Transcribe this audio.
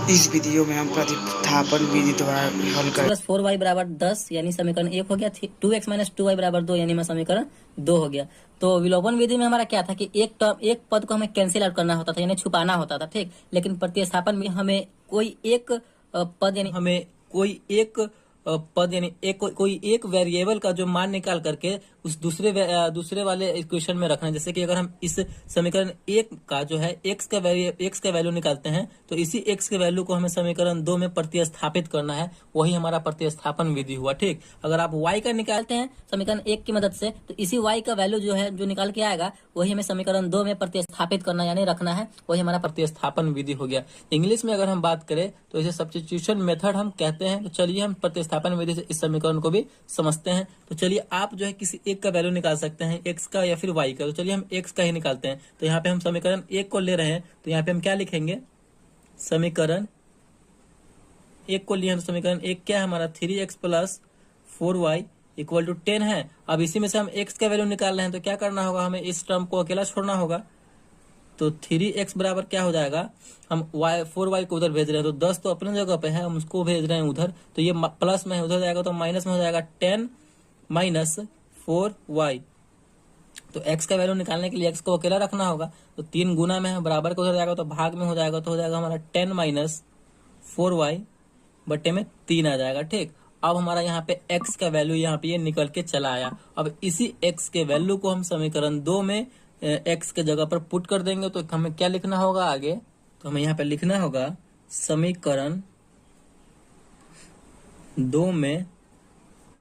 इस वीडियो में हम प्रतिस्थापन विधि द्वारा हल करें। प्लस 4y बराबर 10 यानी समीकरण 1 हो गया। 2x माइनस 2y बराबर 2 यानी समीकरण 2 हो गया। तो विलोपन विधि में हमारा क्या था कि एक पद को हमें कैंसिल आउट करना होता था यानी छुपाना होता था, ठीक। लेकिन प्रतिस्थापन में हमें कोई एक पद यानी कोई एक वेरिएबल का जो मान निकाल करके उस दूसरे वाले इक्वेशन में रखना है। जैसे कि अगर हम इस समीकरण 1 का जो है x का वैल्यू निकालते हैं तो इसी x के वैल्यू को हमें समीकरण 2 में प्रतिस्थापित करना है, वही हमारा प्रतिस्थापन विधि हुआ, ठीक। अगर आप y का निकालते हैं समीकरण 1 की मदद से तो इसी y का वैल्यू जो है जो निकाल के आएगा वही हमें समीकरण 2 में प्रतिस्थापित करना यानी रखना है, वही हमारा प्रतिस्थापन विधि हो गया। इंग्लिश में अगर हम बात करें तो इसे सब्स्टिट्यूशन मेथड हम कहते हैं। तो चलिए हम प्रतिस्थापन विधि से इस समीकरण को भी समझते हैं। तो चलिए आप जो है किसी एक का वैल्यू निकाल सकते हैं, x का या फिर y का। तो चलिए हम x का ही निकालते हैं। तो यहाँ पे हम समीकरण 1 को ले रहे हैं तो यहाँ पे हम क्या लिखेंगे, समीकरण 1 को लिए हम। समीकरण 1 क्या है हमारा, 3x plus 4y equal to 10 है। अब इसी में से हम x का वैल्यू निकाल रहे हैं तो क्या करना होगा, हमें इस टर्म को अकेला छोड़ना होगा। तो 3x बराबर क्या हो जाएगा, हम 4y को उधर भेज रहे हैं तो 10 तो अपने जगह पे है, हम उसको भेज रहे हैं उधर। तो ये प्लस में उधर जाएगा तो माइनस में हो जाएगा 10 माइनस 4y। तो x का वैल्यू निकालने के लिए x को अकेला रखना होगा। तो 3 गुना में है, बराबर को उधर जाएगा तो भाग में हो जाएगा। तो हो जाएगा हमारा 10 माइनस 4y बटे में 3 आ जाएगा, ठीक। अब हमारा यहाँ पे x का वैल्यू यहाँ पे ये निकल के चला आया। अब इसी x के वैल्यू को हम समीकरण 2 में x के जगह पर पुट कर देंगे। तो हमें क्या लिखना होगा आगे, तो हमें यहाँ पे लिखना होगा समीकरण 2 में